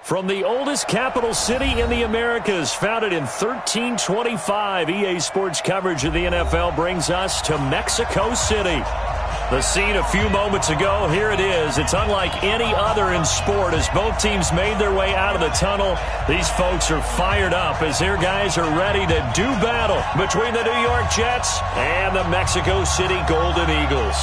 From the oldest capital city in the Americas, founded in 1325, EA Sports coverage of the NFL brings us to Mexico City. The scene a few moments ago, here it is. It's unlike any other in sport as both teams made their way out of the tunnel. These folks are fired up as their guys are ready to do battle between the New York Jets and the Mexico City Golden Eagles.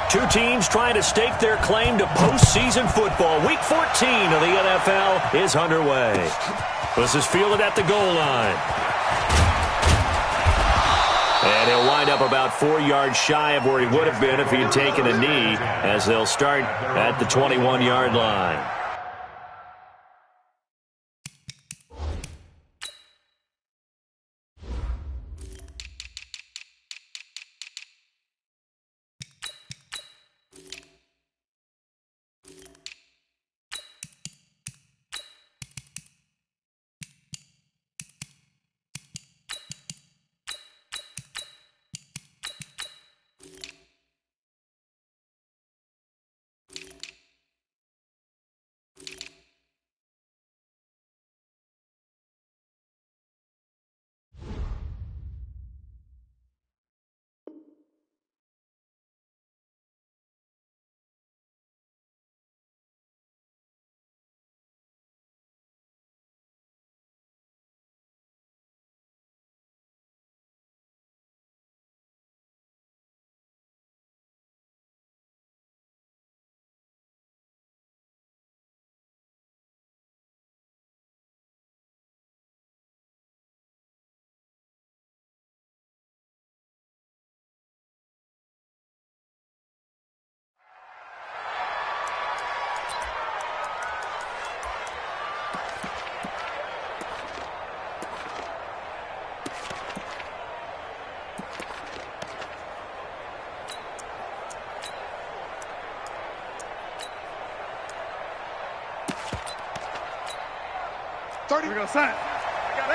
Two teams trying to stake their claim to postseason football. Week 14 of the NFL is underway. This is fielded at the goal line. And he'll wind up about 4 yards shy of where he would have been if he had taken a knee, as they'll start at the 21-yard line. We're going to sign. I got it,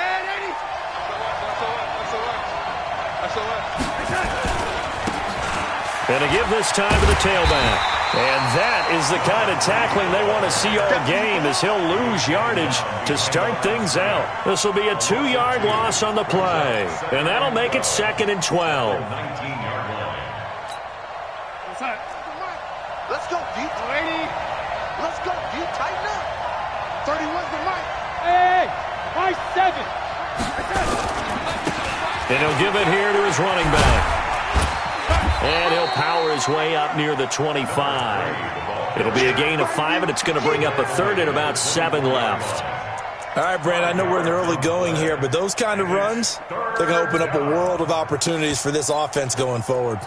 80. And to give this time to the tailback. And that is the kind of tackling they want to see all game, as he'll lose yardage to start things out. This will be a 2-yard loss on the play. And that'll make it 2nd and 12. Let's go, deep. 80. Let's go, deep. Tighten up. 31's the mic. Hey, my 7. And he'll give it here to his running back. And he'll power his way up near the 25. It'll be a gain of 5, and it's going to bring up a 3rd and about 7 left. All right, Brent, I know we're in the early going here, but those kind of runs, they're going to open up a world of opportunities for this offense going forward.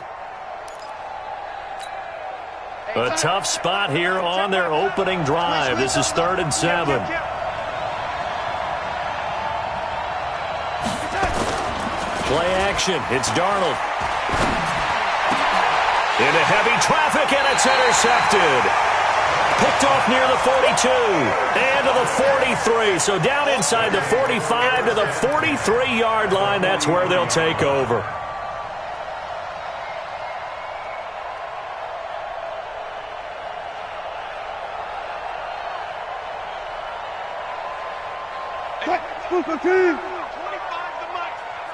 A tough spot here on their opening drive. This is 3rd and 7. Play action. It's Darnold. Into heavy traffic, and it's intercepted. Picked off near the 42 and to the 43. So down inside the 45 to the 43-yard line. That's where they'll take over.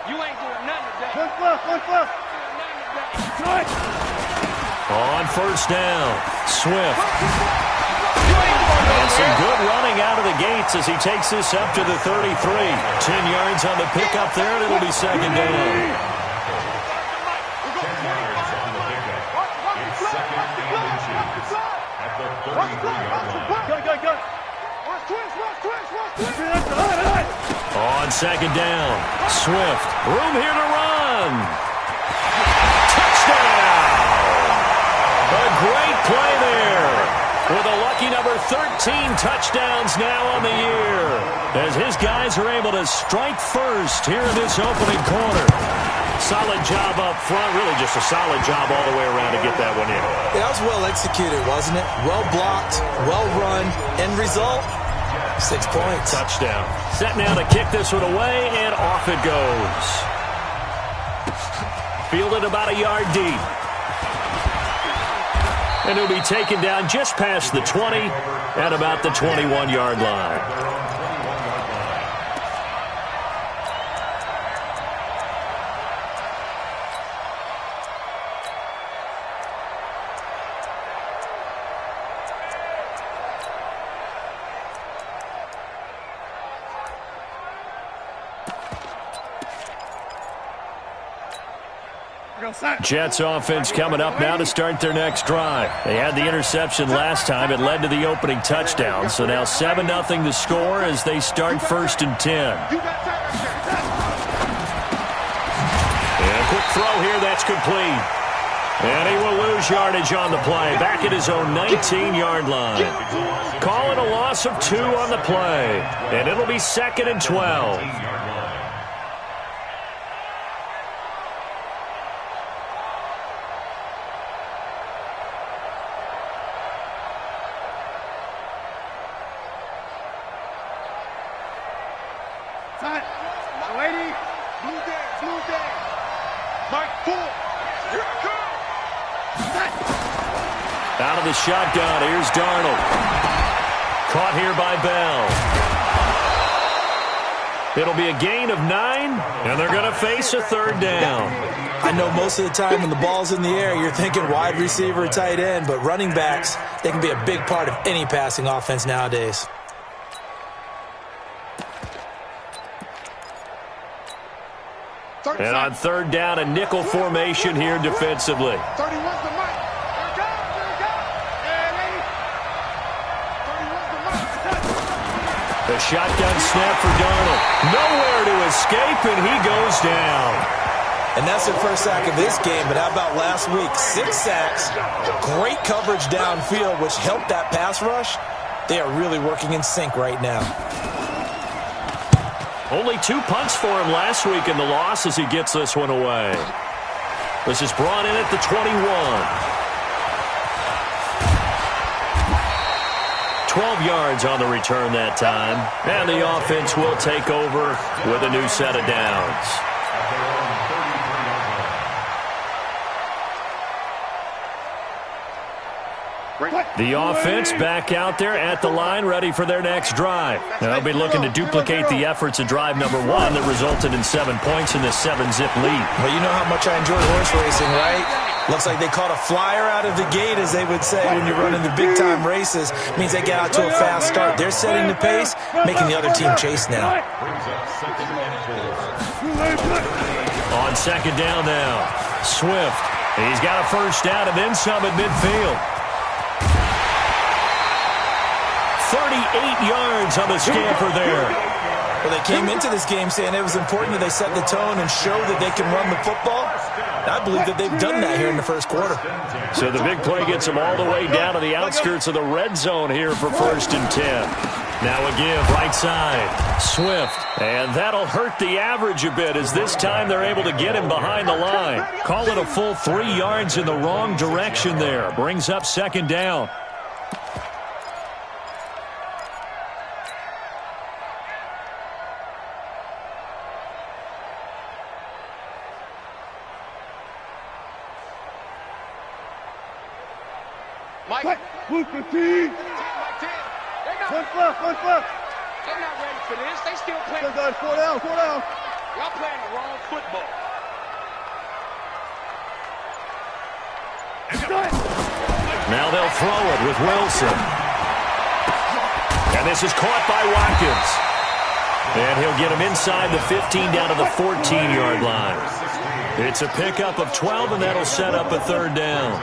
You ain't doing nothing today. On first down, Swift. And some good running out of the gates as he takes this up to the 33. 10 yards on the pickup there, and it'll be 2nd down. On 2nd down, Swift. Room here to run. Touchdown! A great play there. With a lucky number 13 touchdowns now on the year. As his guys are able to strike first here in this opening quarter. Solid job up front. Really just a solid job all the way around to get that one in. Yeah, that was well executed, wasn't it? Well blocked, well run. End result, 6 points. Touchdown. Set now to kick this one away, and off it goes. fielded about a yard deep. And he'll be taken down just past the 20 at about the 21-yard line. Jets offense coming up now to start their next drive. They had the interception last time. It led to the opening touchdown. So now 7-0 to score as they start 1st and 10. And a quick throw here. That's complete. And he will lose yardage on the play. Back at his own 19-yard line. Call it a loss of 2 on the play. And it'll be 2nd and 12. Out of the shotgun, here's Darnold. Caught here by Bell. It'll be a gain of 9, and they're going to face a 3rd down. I know most of the time when the ball's in the air, you're thinking wide receiver, tight end, but running backs, they can be a big part of any passing offense nowadays. And on 3rd down, a nickel formation here defensively. 31's the mic. The shotgun snap for Darnold. Nowhere to escape, and he goes down. And that's the first sack of this game, but how about last week? 6 sacks, great coverage downfield, which helped that pass rush. They are really working in sync right now. Only 2 punts for him last week in the loss as he gets this one away. This is brought in at the 21. 12 yards on the return that time. And the offense will take over with a new set of downs. The offense back out there at the line, ready for their next drive. Now they'll be looking to duplicate the efforts of drive number 1 that resulted in 7 points in this 7-zip lead. Well, you know how much I enjoy horse racing, right? Looks like they caught a flyer out of the gate, as they would say when you're running the big-time races. It means they get out to a fast start. They're setting the pace, making the other team chase now. On 2nd down now, Swift. He's got a 1st down and then some at midfield. 38 yards on the scamper there. Well, they came into this game saying it was important that they set the tone and show that they can run the football. I believe that they've done that here in the 1st quarter. So the big play gets them all the way down to the outskirts of the red zone here for 1st and 10. Now a give right side. Swift. And that'll hurt the average a bit as this time they're able to get him behind the line. Call it a full 3 yards in the wrong direction there. Brings up 2nd down. Mike. Blue 15. Mike 10. One left. They're not ready for this. They still playing. 4 down. Y'all playing the wrong football. Now they'll throw it with Wilson. And this is caught by Watkins. And he'll get him inside the 15 down to the 14-yard line. It's a pickup of 12, and that'll set up a 3rd down.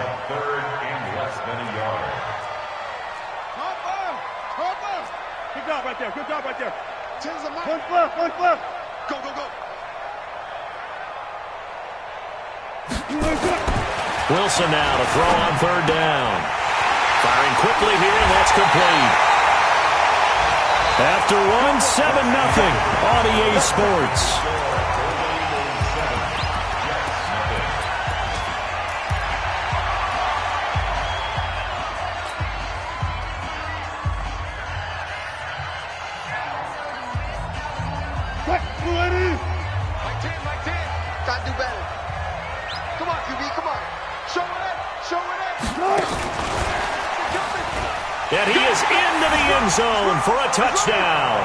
Good job right there. One left. Go. Wilson now to throw on 3rd down. Firing quickly here, and that's complete. After one, 7-0 on EA Sports. Mike 10. Gotta do better. Come on, QB, come on. Show it. And he is into the end zone for a touchdown.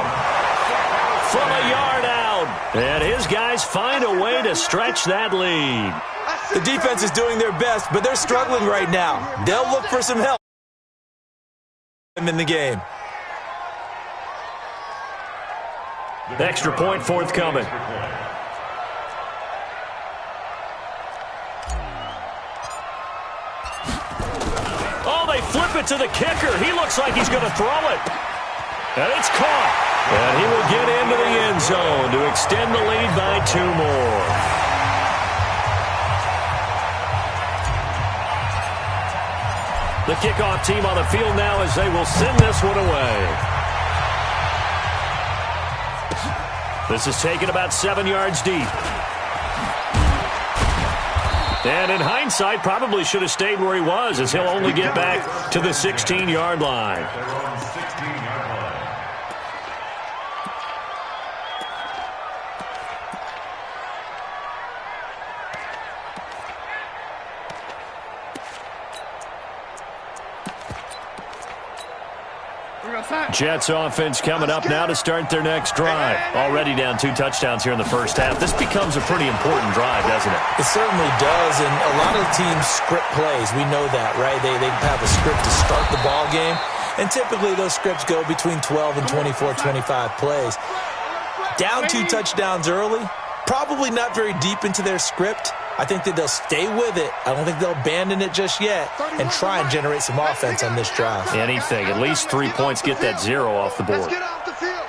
From a yard out. And his guys find a way to stretch that lead. The defense is doing their best, but they're struggling right now. They'll look for some help in the game. Extra point forthcoming. Oh, they flip it to the kicker. He looks like he's going to throw it. And it's caught. And he will get into the end zone to extend the lead by 2 more. The kickoff team on the field now as they will send this one away. This is taken about 7 yards deep. And in hindsight, probably should have stayed where he was, as he'll only get back to the 16-yard line. Jets offense coming up now to start their next drive. Already down 2 touchdowns here in the first half. This becomes a pretty important drive, doesn't it? It certainly does, and a lot of the teams script plays. We know that, right? They have a script to start the ball game, and typically those scripts go between 12 and 24, 25 plays. Down 2 touchdowns early, probably not very deep into their script. I think that they'll stay with it. I don't think they'll abandon it just yet and try and generate some offense on this drive. Anything. At least 3 points, get that 0 off the board. Let's get off the field.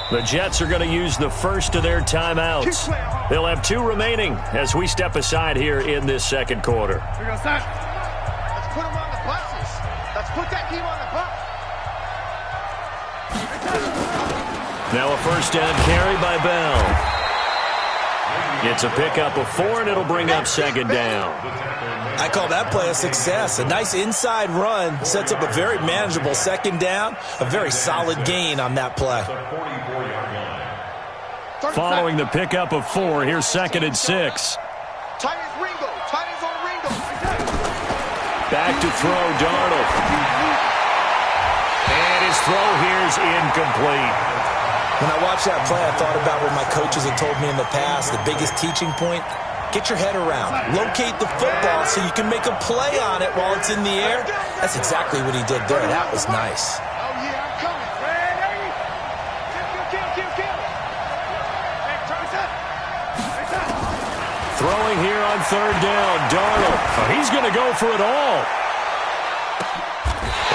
The Jets are going to use the first of their timeouts. They'll have 2 remaining as we step aside here in this second quarter. Let's put them on the buses. Let's put that team on the bus. Now a first down carry by Bell. It's a pickup of 4, and it'll bring up second down. I call that play a success. A nice inside run sets up a very manageable second down. A very solid gain on that play. Following the pickup of 4, here's second and 6. Titans Ringo. Titans on Ringo. Back to throw, Darnold. And his throw here is incomplete. When I watched that play, I thought about what my coaches had told me in the past. The biggest teaching point, get your head around. Locate the football so you can make a play on it while it's in the air. That's exactly what he did there. That was nice. Oh, yeah, I'm coming. Ready? Kill. Hey, turn. Throwing here on third down, Darnold. Oh, he's going to go for it all.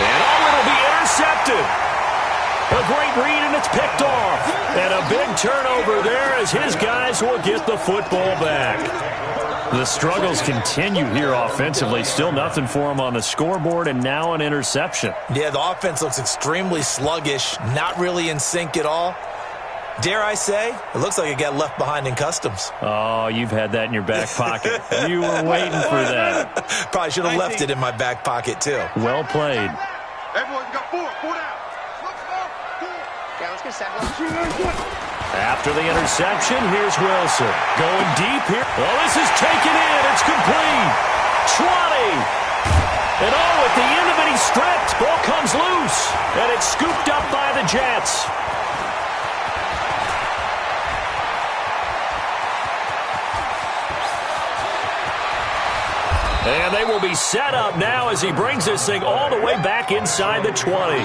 And it'll be intercepted. A great read, and it's picked off. And a big turnover there as his guys will get the football back. The struggles continue here offensively. Still nothing for him on the scoreboard, and now an interception. Yeah, the offense looks extremely sluggish, not really in sync at all. Dare I say, it looks like it got left behind in customs. Oh, you've had that in your back pocket. You were waiting for that. Probably should have left it in my back pocket, too. Well played. Everyone's got 4 down. After the interception, here's Wilson. Going deep here. Oh, this is taken in. It's complete. 20. And at the end of it, he's stripped. Ball comes loose. And it's scooped up by the Jets. And they will be set up now as he brings this thing all the way back inside the 20.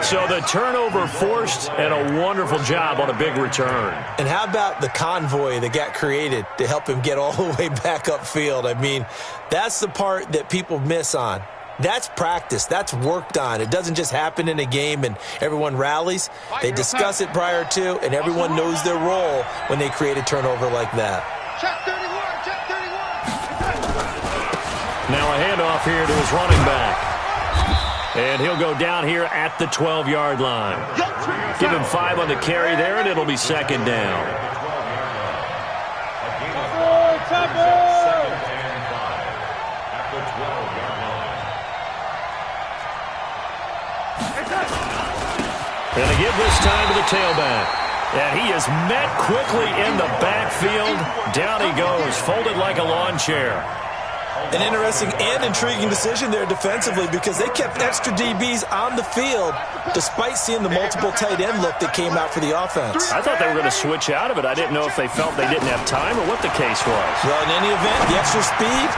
So the turnover forced, and a wonderful job on a big return. And how about the convoy that got created to help him get all the way back upfield? I mean, that's the part that people miss on. That's practice. That's worked on. It doesn't just happen in a game and everyone rallies. They discuss it prior to, and everyone knows their role when they create a turnover like that. Check 31, check 31. Now a handoff here to his running back. And he'll go down here at the 12-yard line. Give him 5 on the carry there, and it'll be second down. And they give this time to the tailback. And he is met quickly in the backfield. Down he goes, folded like a lawn chair. An interesting and intriguing decision there defensively because they kept extra DBs on the field despite seeing the multiple tight end look that came out for the offense. I thought they were going to switch out of it. I didn't know if they felt they didn't have time or what the case was. Well, in any event, the extra speed.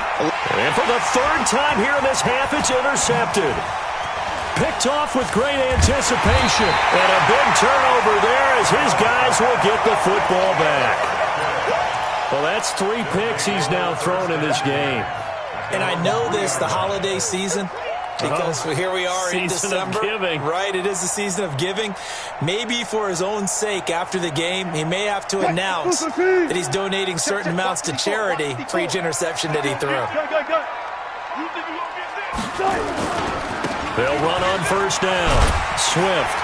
And for the third time here in this half, it's intercepted. Picked off with great anticipation. And a big turnover there as his guys will get the football back. Well, that's 3 picks he's now thrown in this game. And I know this, the holiday season, because here we are in December. Season of giving. Right, it is the season of giving. Maybe for his own sake after the game, he may have to announce that he's donating certain amounts to charity for each interception that he threw. They'll run on first down. Swift.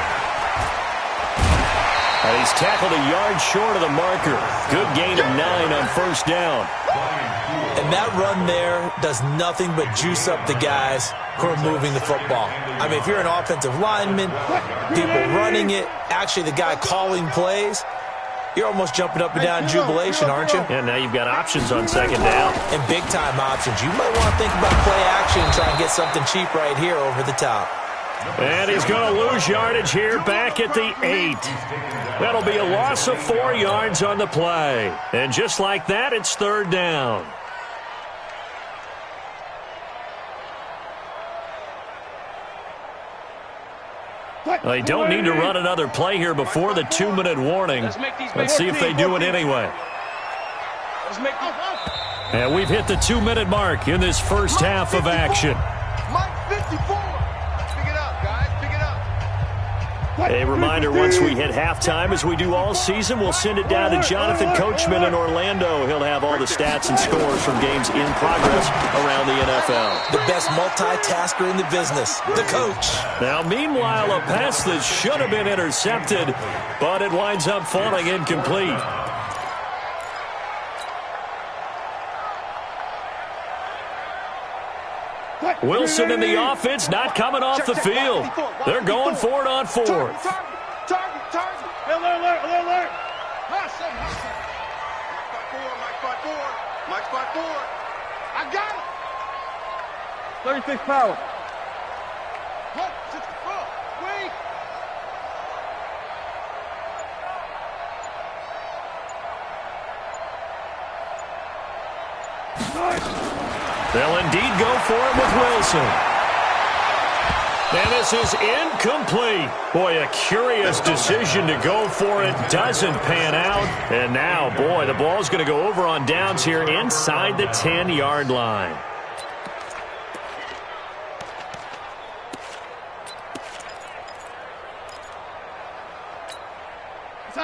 And he's tackled a yard short of the marker. Good gain of 9 on first down. And that run there does nothing but juice up the guys who are moving the football. I mean, if you're an offensive lineman, people running it, actually the guy calling plays, you're almost jumping up and down in jubilation, aren't you? Yeah, now you've got options on second down. And big-time options. You might want to think about play action and try and get something cheap right here over the top. And he's going to lose yardage here back at the 8. That'll be a loss of 4 yards on the play. And just like that, it's third down. They don't need to run another play here before the 2-minute warning. Let's see if they do it anyway. And we've hit the 2-minute mark in this first half of action. A reminder, once we hit halftime, as we do all season, we'll send it down to Jonathan Coachman in Orlando. He'll have all the stats and scores from games in progress around the NFL. The best multitasker in the business, the coach. Now, meanwhile, a pass that should have been intercepted, but it winds up falling incomplete. Wilson in the offense, not coming off the field. They're going for it on 4th. Target. Alert. Mike spot 4. I got it. 36 power. Wait. They'll indeed go for it with Wilson. And this is incomplete. Boy, a curious decision to go for it. Doesn't pan out. And now, boy, the ball's going to go over on downs here inside the 10-yard line.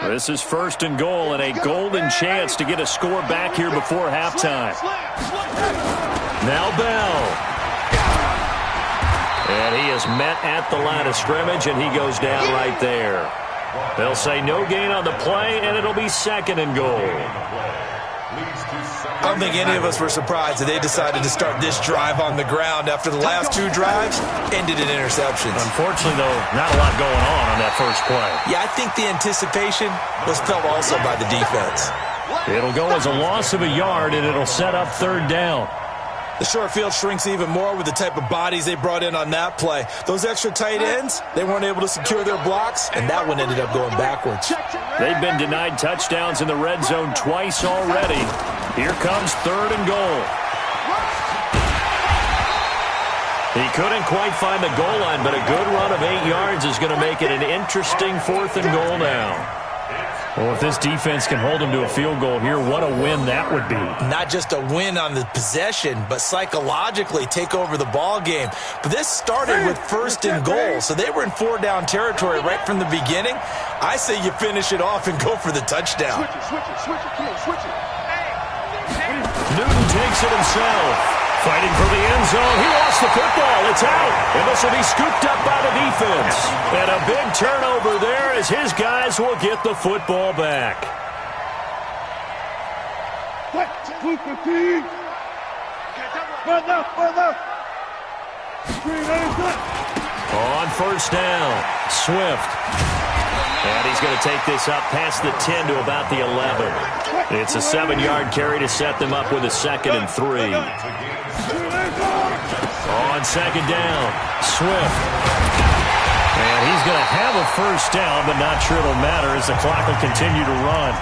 This is 1st and goal and a golden chance to get a score back here before halftime. Now Bell. And he is met at the line of scrimmage, and he goes down right there. They'll say no gain on the play, and it'll be 2nd and goal. I don't think any of us were surprised that they decided to start this drive on the ground after the last 2 drives ended in interceptions. Unfortunately, though, not a lot going on that first play. Yeah, I think the anticipation was felt also by the defense. It'll go as a loss of a yard, and it'll set up 3rd down. The short field shrinks even more with the type of bodies they brought in on that play. Those extra tight ends, they weren't able to secure their blocks, and that one ended up going backwards. They've been denied touchdowns in the red zone twice already. Here comes 3rd and goal. He couldn't quite find the goal line, but a good run of 8 yards is going to make it an interesting 4th and goal now. Well, if this defense can hold them to a field goal here, what a win that would be. Not just a win on the possession, but psychologically take over the ball game. But this started with 1st and goal, so they were in 4-down territory right from the beginning. I say you finish it off and go for the touchdown. Switch it. Newton takes it himself. Fighting for the end zone. He lost the football. It's out. And this will be scooped up by the defense. And a big turnover there as his guys will get the football back. On 1st down, Swift. And he's going to take this up past the 10 to about the 11. It's a 7-yard carry to set them up with a 2nd and 3. On 2nd down, Swift. And he's going to have a first down, but not sure it'll matter as the clock will continue to run.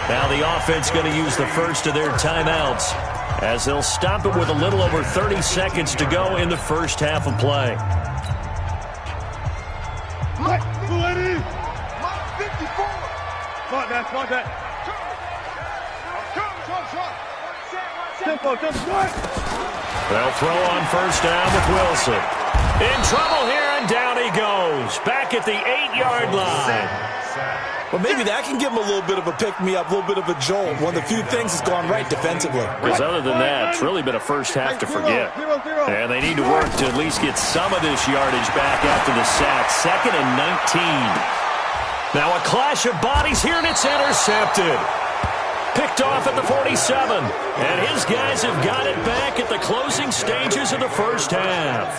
Now the offense going to use the first of their timeouts as they'll stop it with a little over 30 seconds to go in the first half of play. They'll throw on first down with Wilson. In trouble here, and down he goes. Back at the 8-yard line. Well, maybe that can give him a little bit of a pick-me-up, a little bit of a jolt. One of the few things that's gone right defensively. Because other than that, it's really been a first half to forget. And they need to work to at least get some of this yardage back after the sack. 2nd and 19. Now a clash of bodies here, and it's intercepted. Picked off at the 47. And his guys have got it back at the closing stages of the first half.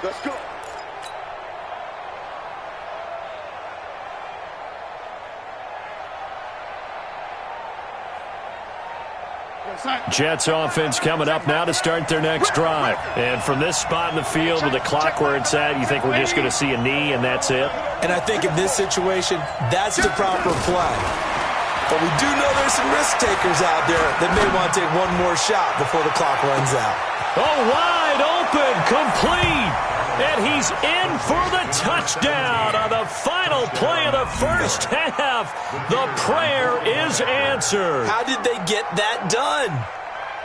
Let's go. Jets offense coming up now to start their next drive. And from this spot in the field with the clock where it's at, you think we're just going to see a knee and that's it? And I think in this situation, that's the proper play. But we do know there's some risk takers out there that may want to take one more shot before the clock runs out. Oh, wide open, complete. And he's in for the touchdown on the final play of the first half. The prayer is answered. How did they get that done?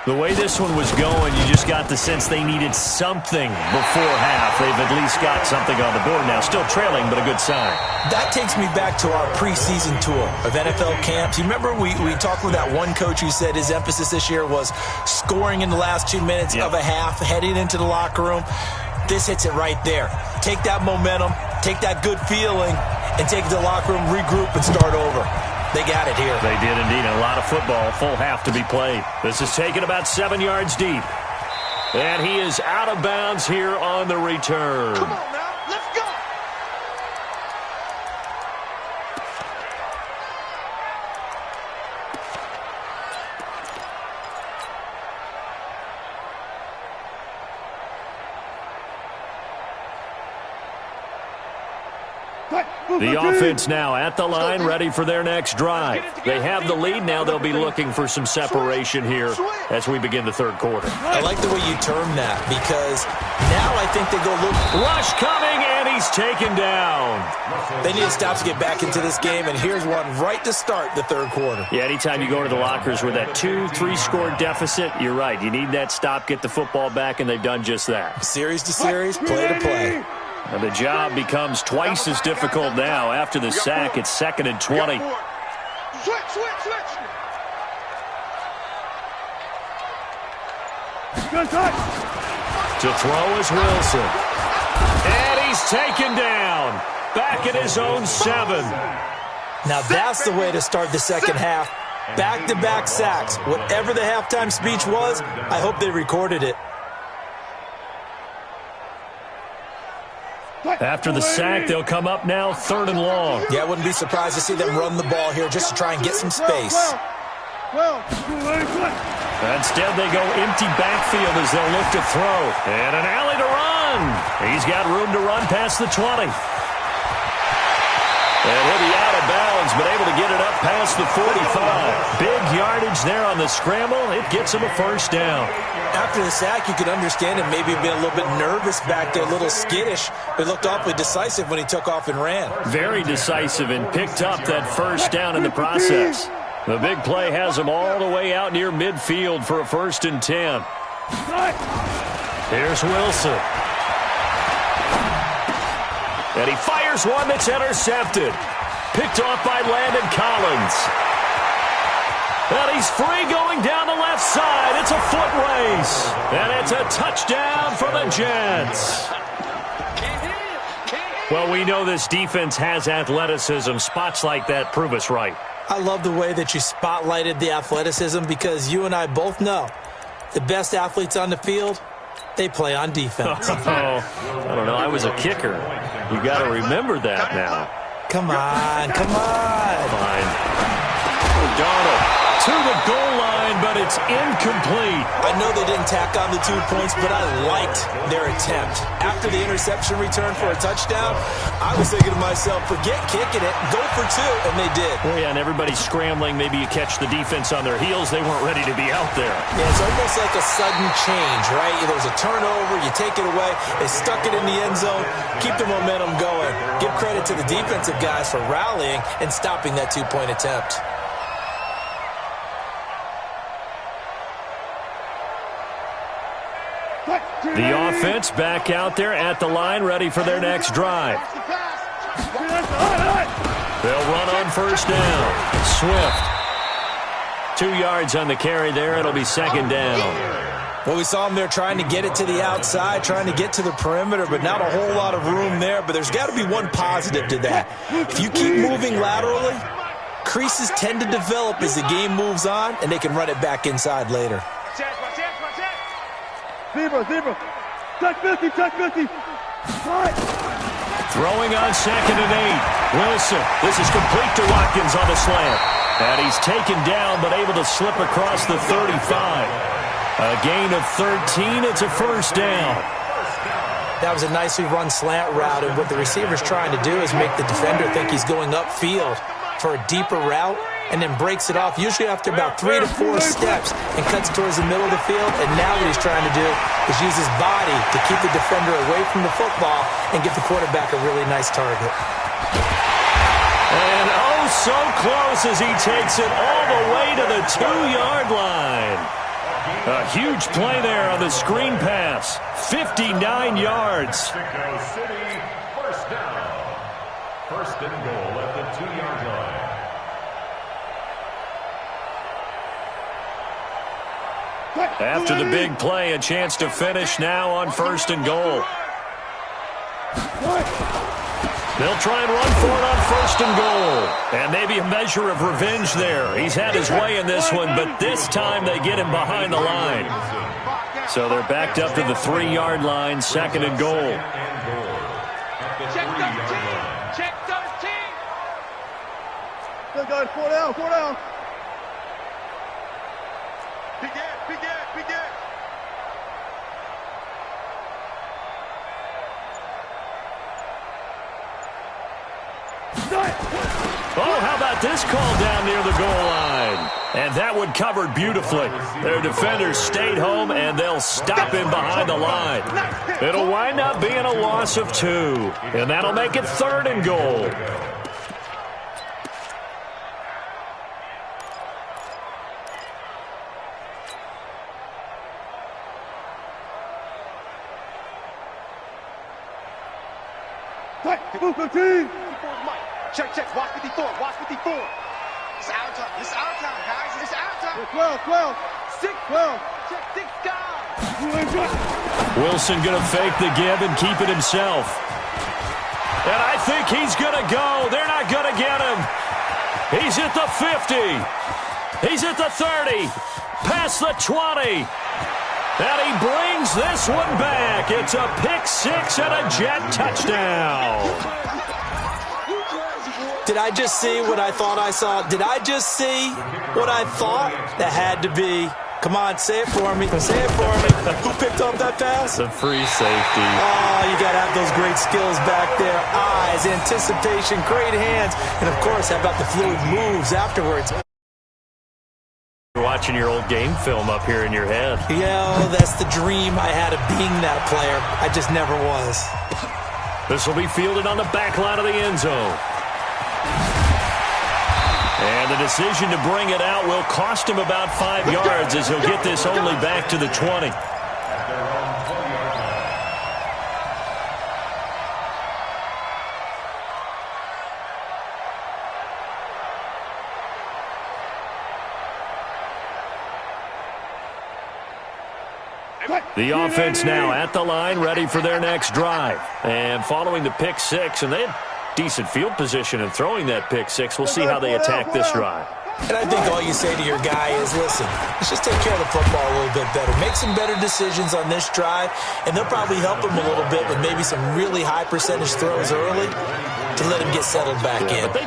The way this one was going, you just got the sense they needed something before half. They've at least got something on the board now. Still trailing, but a good sign. That takes me back to our preseason tour of NFL camps. You remember we talked with that one coach who said his emphasis this year was scoring in the last 2 minutes of a half, heading into the locker room. This hits it right there. Take that momentum, take that good feeling, and take it to the locker room, regroup, and start over. They got it here. They did indeed. A lot of football, full half to be played. This is taken about 7 yards deep. And he is out of bounds here on the return. Come on now, let's go. The offense now at the line, ready for their next drive. They have the lead. Now they'll be looking for some separation here as we begin the third quarter. I like the way you term that because now I think they go look. Rush coming, and he's taken down. They need a stop to get back into this game, and here's one right to start the third quarter. Yeah, anytime you go to the lockers with that 2-3 score deficit, you're right. You need that stop, get the football back, and they've done just that. Series to series, play to play. And the job becomes twice as difficult now. After the sack, it's 2nd and 20. Switch. To throw is Wilson. And he's taken down. Back at his own 7. Now that's the way to start the second half. Back-to-back sacks. Whatever the halftime speech was, I hope they recorded it. After the sack, they'll come up now 3rd and long. Yeah, I wouldn't be surprised to see them run the ball here just to try and get some space. Instead, they go empty backfield as they'll look to throw. And an alley to run. He's got room to run past the 20. And he'll be out of bounds, but able to get it up past the 45. Big yardage there on the scramble. It gets him a first down. After the sack, you could understand him maybe being a little bit nervous back there, a little skittish. But looked awfully decisive when he took off and ran. Very decisive and picked up that first down in the process. The big play has him all the way out near midfield for a 1st and 10. Here's Wilson. And he fires one that's intercepted. Picked off by Landon Collins. And he's free going down the left side. It's a foot race. And it's a touchdown for the Jets. Well, we know this defense has athleticism. Spots like that prove us right. I love the way that you spotlighted the athleticism because you and I both know the best athletes on the field, they play on defense. I don't know. I was a kicker. You got to remember that now. Come on, come on. Fine. Donald to the goal line, but it's incomplete. I know they didn't tack on the 2 points, but I liked their attempt. After the interception return for a touchdown, I was thinking to myself, forget kicking it, go for 2, and they did. Well, yeah, and everybody's scrambling. Maybe you catch the defense on their heels. They weren't ready to be out there. Yeah, it's almost like a sudden change, right? There's a turnover, you take it away, they stuck it in the end zone, keep the momentum going. Give credit to the defensive guys for rallying and stopping that 2-point attempt. The offense back out there at the line, ready for their next drive. They'll run on first down. Swift. 2 yards on the carry there. It'll be second down. Well, we saw them there trying to get it to the outside, trying to get to the perimeter, but not a whole lot of room there. But there's got to be one positive to that. If you keep moving laterally, creases tend to develop as the game moves on, and they can run it back inside later. Zebra. Check 50. Throwing on second and 8. Wilson. This is complete to Watkins on the slant. And he's taken down, but able to slip across the 35. A gain of 13. It's a first down. That was a nicely run slant route, and what the receiver's trying to do is make the defender think he's going upfield for a deeper route, and then breaks it off, usually after about 3 to 4 steps, and cuts towards the middle of the field. And now what he's trying to do is use his body to keep the defender away from the football and give the quarterback a really nice target. And oh, so close as he takes it all the way to the 2-yard line. A huge play there on the screen pass. 59 yards. First down. First and goal at the 2-yard line. After the big play, a chance to finish now on first and goal. They'll try and run for it on first and goal. And maybe a measure of revenge there. He's had his way in this one, but this time they get him behind the line. So they're backed up to the 3-yard line, second and goal. Check 13. Good guys, 4 down. Begin. Oh, how about this call down near the goal line? And that one covered beautifully. Their defenders stayed home, and they'll stop him behind the line. It'll wind up being a loss of 2, and that'll make it third and goal. Check. Watch 54. It's our time, guys. It's our time. 12. 6. Check 6 guys. Wilson going to fake the give and keep it himself. And I think he's going to go. They're not going to get him. He's at the 50. He's at the 30. Past the 20. And he brings this one back. It's a pick 6 and a Jet touchdown. Did I just see what I thought I saw? Did I just see what I thought? That had to be. Come on, say it for me. Say it for me. Who picked up that pass? The free safety. Oh, you got to have those great skills back there. Eyes, anticipation, great hands. And, of course, how about the fluid moves afterwards? You're watching your old game film up here in your head. Yeah, that's the dream I had of being that player. I just never was. This will be fielded on the back line of the end zone. And the decision to bring it out will cost him about 5 yards as he'll get this only back to the 20. The offense now at the line, ready for their next drive. And following the pick 6, and they had decent field position in throwing that pick 6. We'll see how they attack this drive. And I think all you say to your guy is, listen, let's just take care of the football a little bit better. Make some better decisions on this drive, and they'll probably help him a little bit with maybe some really high percentage throws early to let him get settled back in. But they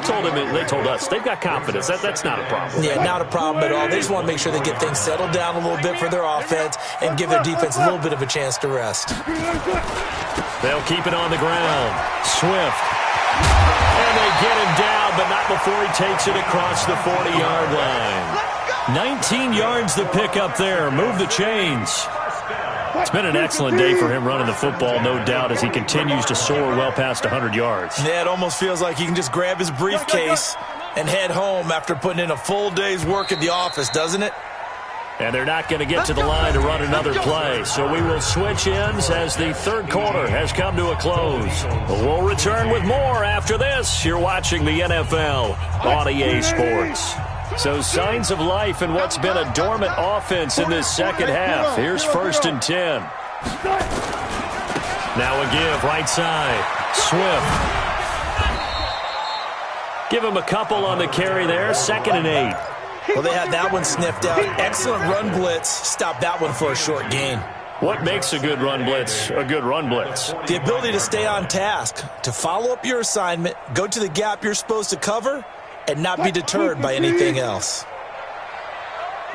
told us they've got confidence. That's not a problem. Yeah, not a problem at all. They just want to make sure they get things settled down a little bit for their offense and give their defense a little bit of a chance to rest. They'll keep it on the ground. Swift. And they get him down, but not before he takes it across the 40-yard line. 19 yards to pick up there. Move the chains. It's been an excellent day for him running the football, no doubt, as he continues to soar well past 100 yards. Yeah, it almost feels like he can just grab his briefcase and head home after putting in a full day's work at the office, doesn't it? And they're not going to get to the line to run another play, so we will switch ends as the third quarter has come to a close. We'll return with more after this. You're watching the NFL on EA Sports. So signs of life in what's been a dormant offense in this second half. Here's 1st and 10. Now a give right side. Swift. Give him a couple on the carry there. 2nd and 8. Well, they had that one sniffed out. Excellent run blitz. Stop that one for a short gain. What makes a good run blitz a good run blitz? The ability to stay on task, to follow up your assignment, go to the gap you're supposed to cover, and not be deterred by anything else.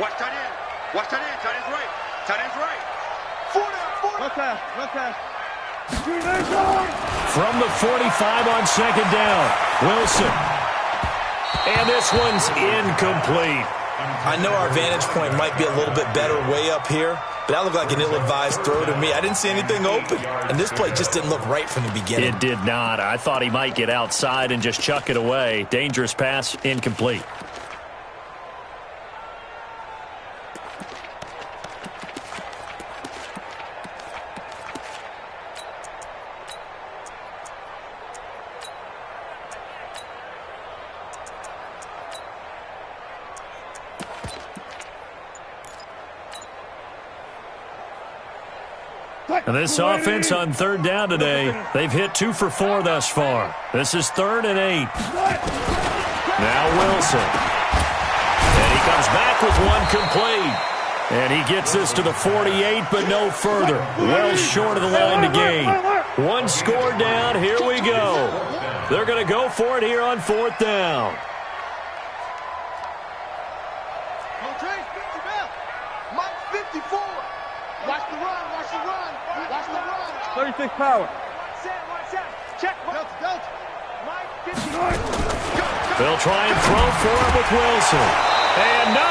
Watch tight end. Watch tight end. Tight end's right. Tight end's right. 4 down. One pass. From the 45 on 2nd down. Wilson. And this one's incomplete. I know our vantage point might be a little bit better way up here, but that looked like an ill-advised throw to me. I didn't see anything open, and this play just didn't look right from the beginning. It did not. I thought he might get outside and just chuck it away. Dangerous pass, incomplete. And this offense on 3rd down today, they've hit 2 for 4 thus far. This is 3rd and 8. Now Wilson. And he comes back with one complete. And he gets this to the 48, but no further. Well short of the line to gain. One score down. Here we go. They're going to go for it here on 4th down. Mike 54. Watch the run. 36 power. Check. Mike 59. They'll try and throw for it with Wilson. And no,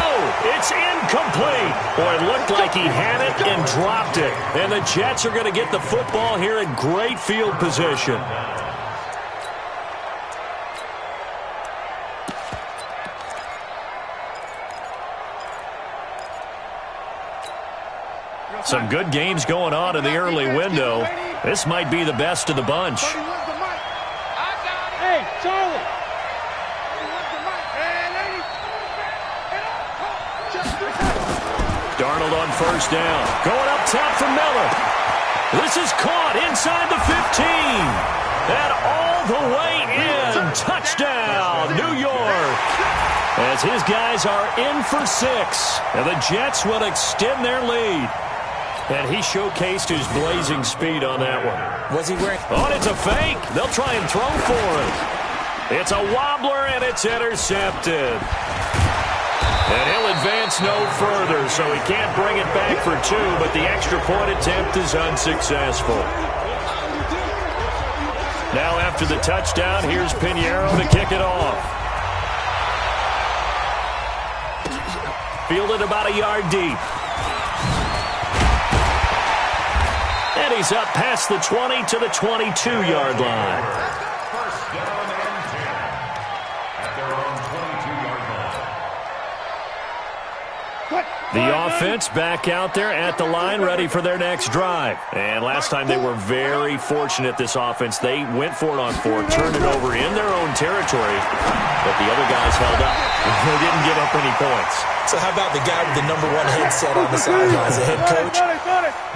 it's incomplete. Boy, it looked like he had it and dropped it. And the Jets are going to get the football here in great field position. Some good games going on in the early window. This might be the best of the bunch. Hey, Charlie. Darnold on 1st down. Going up top for Miller. This is caught inside the 15. And all the way in. Touchdown, New York. As his guys are in for 6. And the Jets will extend their lead. And he showcased his blazing speed on that one. Was he wearing... Oh, and it's a fake. They'll try and throw for it. It's a wobbler, and it's intercepted. And he'll advance no further, so he can't bring it back for 2, but the extra point attempt is unsuccessful. Now after the touchdown, here's Pinheiro to kick it off. Fielded about a yard deep. And he's up past the 20 to the 22-yard line. First down and 10 at their own 22-yard line. The offense back out there at the line, ready for their next drive. And last time they were very fortunate, this offense. They went for it on 4, turned it over in their own territory, but the other guys held up. They didn't give up any points. So how about the guy with the #1 headset on the sidelines, the head coach?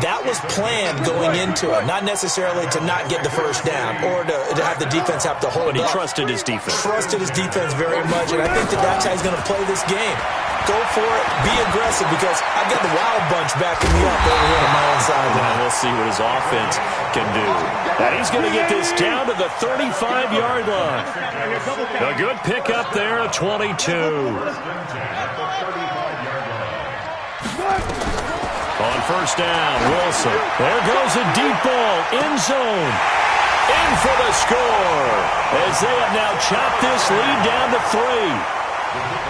That was planned going into it, not necessarily to not get the first down or to have the defense have to hold up. But he trusted his defense. Trusted his defense very much, and I think that's how he's going to play this game. Go for it. Be aggressive, because I've got the Wild Bunch backing me up over here on my own side. And we'll see what his offense can do. And he's going to get this down to the 35-yard line. A good pickup there at 22. On first down, Wilson. There goes a deep ball. End zone. In for the score. As they have now chopped this lead down to 3.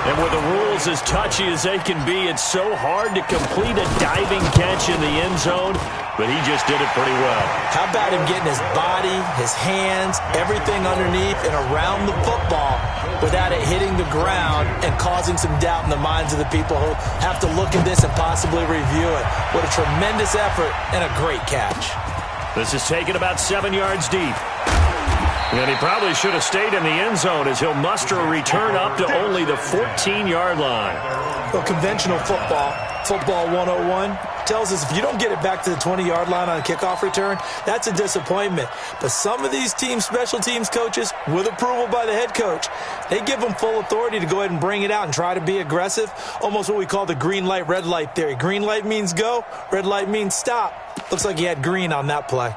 And with the rules as touchy as they can be, it's so hard to complete a diving catch in the end zone, but he just did it pretty well. How about him getting his body, his hands, everything underneath and around the football without it hitting the ground and causing some doubt in the minds of the people who have to look at this and possibly review it. What a tremendous effort and a great catch. This is taken about 7 yards deep. And he probably should have stayed in the end zone, as he'll muster a return up to only the 14-yard line. Well, conventional football 101, tells us if you don't get it back to the 20-yard line on a kickoff return, that's a disappointment. But some of these special teams coaches, with approval by the head coach, they give them full authority to go ahead and bring it out and try to be aggressive. Almost what we call the green light, red light theory. Green light means go, red light means stop. Looks like he had green on that play.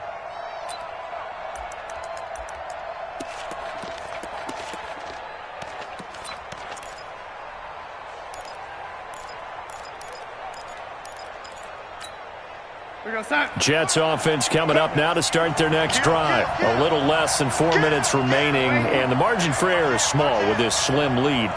Jets offense coming up now to start their next drive. A little less than 4 minutes remaining, and the margin for error is small with this slim lead.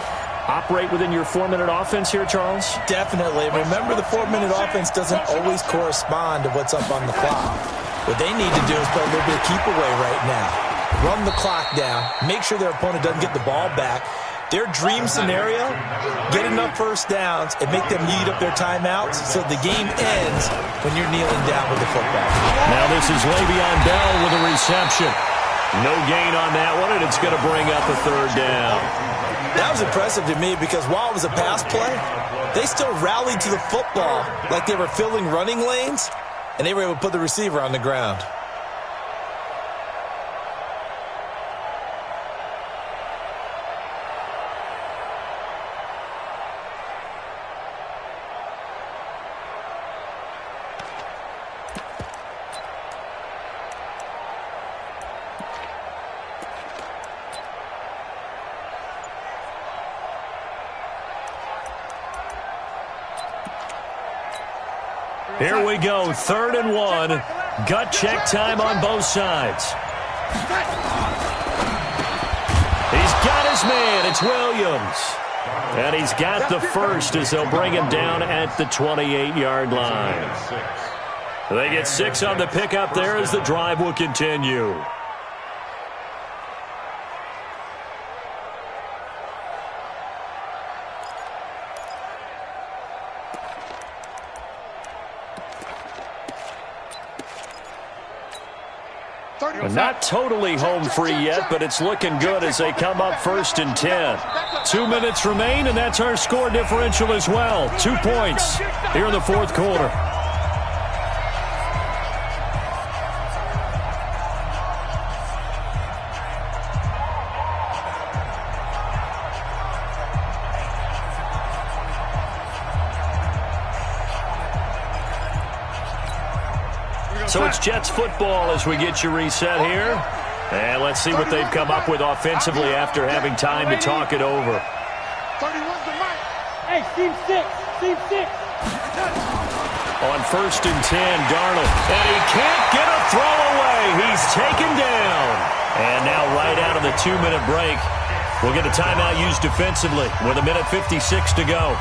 Operate within your 4-minute offense here, Charles? Definitely. Remember, the 4-minute offense doesn't always correspond to what's up on the clock. What they need to do is play a little bit of keep away right now. Run the clock down. Make sure their opponent doesn't get the ball back. Their dream scenario, get enough first downs and make them eat up their timeouts so the game ends when you're kneeling down with the football. Now this is Le'Veon Bell with a reception. No gain on that one, and it's going to bring up a third down. That was impressive to me, because while it was a pass play, they still rallied to the football like they were filling running lanes, and they were able to put the receiver on the ground. Here we go, 3rd and 1. Gut check time on both sides. He's got his man. It's Williams. And he's got the first as they'll bring him down at the 28-yard line. They get 6 on the pickup there as the drive will continue. Not totally home free yet, but it's looking good as they come up 1st and 10. 2 minutes remain, and that's our score differential as well. 2 points here in the 4th quarter. So it's Jets football as we get you reset here. And let's see what they've come up with offensively after having time to talk it over. Hey, team 6. On 1st and 10, Darnold. And he can't get a throw away. He's taken down. And now right out of the 2-minute break, we'll get a timeout used defensively with 1:56 to go.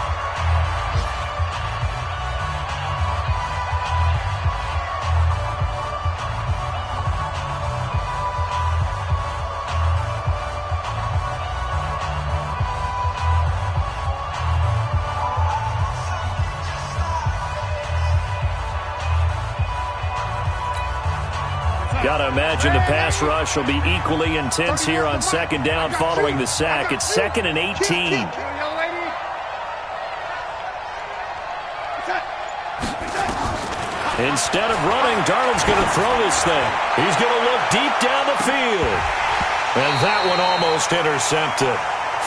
Got to imagine the pass rush will be equally intense here on 2nd down following the sack. It's 2nd and 18. Instead of running, Darnold's going to throw this thing. He's going to look deep down the field. And that one almost intercepted.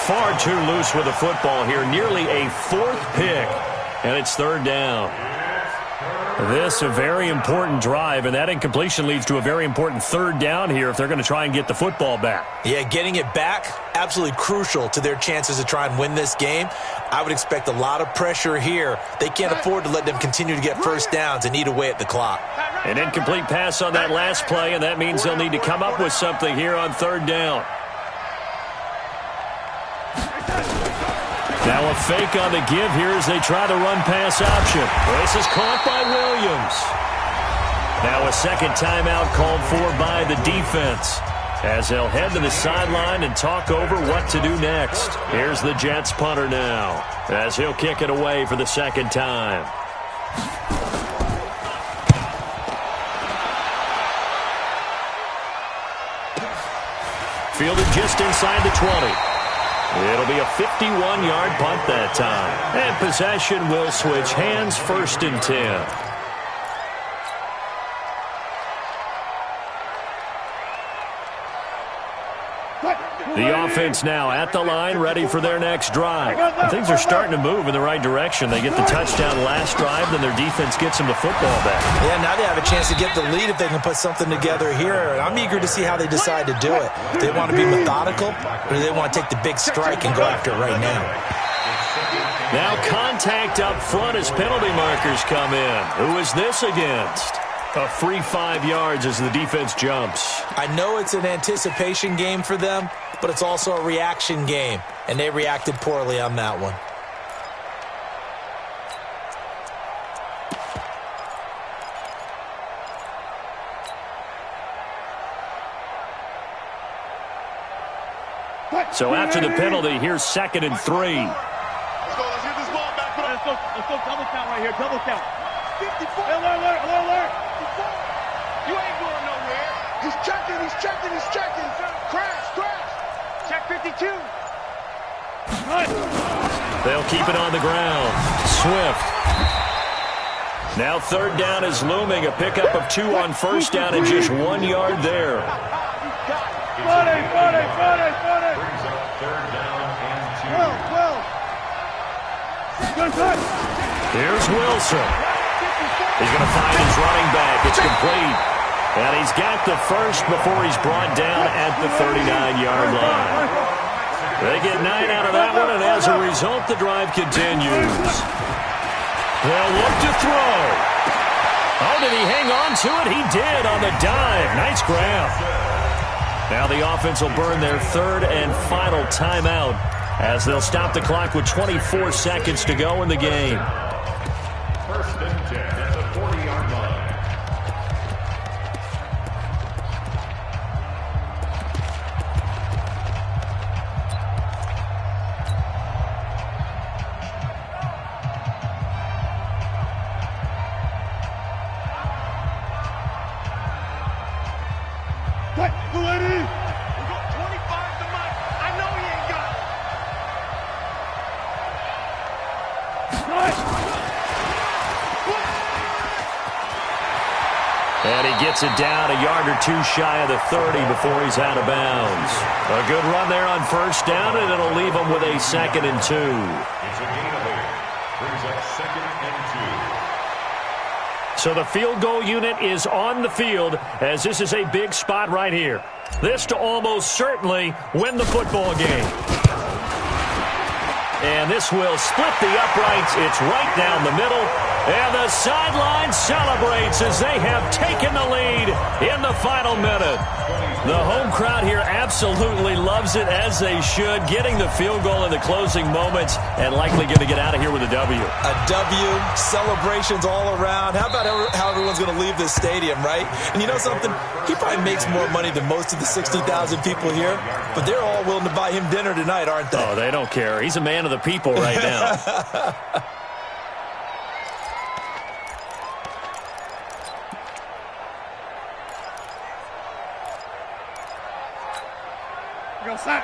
Far too loose with the football here. Nearly a fourth pick. And it's third down. This a very important drive, and that incompletion leads to a very important third down here if they're going to try and get the football back. Yeah, getting it back, absolutely crucial to their chances to try and win this game. I would expect a lot of pressure here. They can't afford to let them continue to get first downs and eat away at the clock. An incomplete pass on that last play, and that means they'll need to come up with something here on third down. Now a fake on the give here as they try the run-pass option. This is caught by Williams. Now a second timeout called for by the defense as they'll head to the sideline and talk over what to do next. Here's the Jets punter now as he'll kick it away for the second time. Fielded just inside the 20. It'll be a 51-yard punt that time. And possession will switch hands, 1st and 10. The offense now at the line, ready for their next drive. And things are starting to move in the right direction. They get the touchdown last drive, then their defense gets them the football back. Yeah, now they have a chance to get the lead if they can put something together here. And I'm eager to see how they decide to do it. Do they want to be methodical, or do they want to take the big strike and go after it right now? Now contact up front as penalty markers come in. Who is this against? A free 5 yards as the defense jumps. I know it's an anticipation game for them, but it's also a reaction game, and they reacted poorly on that one. So after the penalty, here's 2nd and 3. Let's get this ball back. Let's go double count right here. Double count. 54. Alert. You ain't going nowhere. He's checking. Crash. Check 52. They'll keep it on the ground. Swift. Now third down is looming. A pickup of 2 on first down and just 1 yard there. Friday. Brings up third down and 2. Here's Wilson. He's going to find his running back. It's complete. And he's got the first before he's brought down at the 39-yard line. They get 9 out of that one, and as a result, the drive continues. They'll look to throw. Oh, did he hang on to it? He did on the dive. Nice grab. Now the offense will burn their third and final timeout as they'll stop the clock with 24 seconds to go in the game. 1st and 10 at the 40-yard line. And he gets it down a yard or 2 shy of the 30 before he's out of bounds. A good run there on first down, and it'll leave him with a 2nd and 2. It's a gain of 8. Brings up 2nd and 2. So the field goal unit is on the field as this is a big spot right here. This to almost certainly win the football game. And this will split the uprights. It's right down the middle. And the sideline celebrates as they have taken the lead in the final minute. The home crowd here absolutely loves it, as they should, getting the field goal in the closing moments and likely going to get out of here with a W. A W, celebrations all around. How about how everyone's going to leave this stadium, right? And you know something? He probably makes more money than most of the 60,000 people here, but they're all willing to buy him dinner tonight, aren't they? Oh, they don't care. He's a man of the people right now.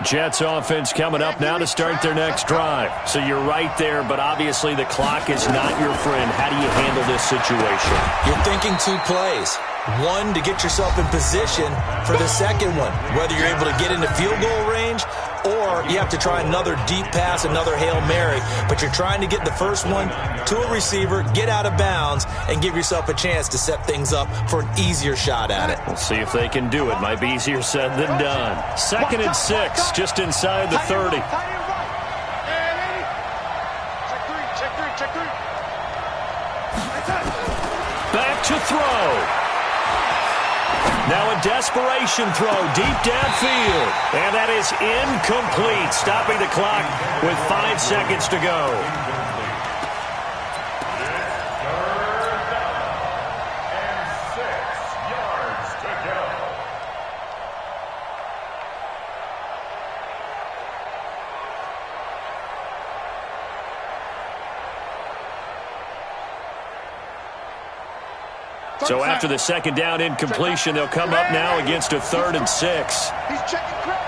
Jets offense coming up now to start their next drive. So you're right there, but obviously the clock is not your friend. How do you handle this situation? You're thinking 2 plays. One, to get yourself in position for the second one, whether you're able to get into field goal range or you have to try another deep pass, another Hail Mary. But you're trying to get the first one to a receiver, get out of bounds, and give yourself a chance to set things up for an easier shot at it. We'll see if they can do it. Might be easier said than done. 2nd and 6, just inside the 30. Back to throw. Now a desperation throw deep downfield. And that is incomplete, stopping the clock with 5 seconds to go. So after the 2nd down incompletion, they'll come up now against a 3rd and 6. He's checking credit.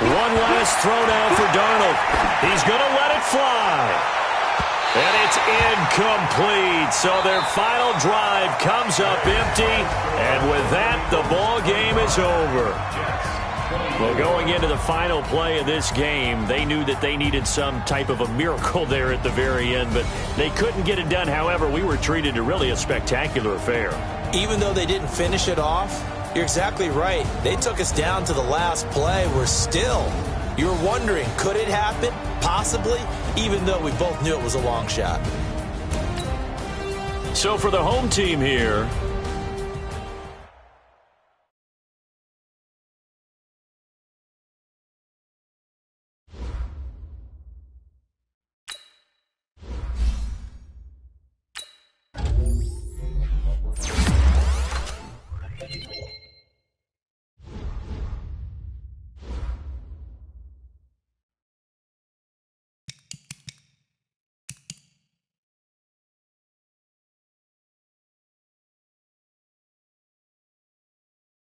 One last throw now for Darnold. He's going to let it fly. And it's incomplete. So their final drive comes up empty. And with that, the ball game is over. Well, going into the final play of this game, they knew that they needed some type of a miracle there at the very end, but they couldn't get it done. However, we were treated to really a spectacular affair. Even though they didn't finish it off, you're exactly right. They took us down to the last play. We're still, you're wondering, could it happen? Possibly, even though we both knew it was a long shot. So for the home team here,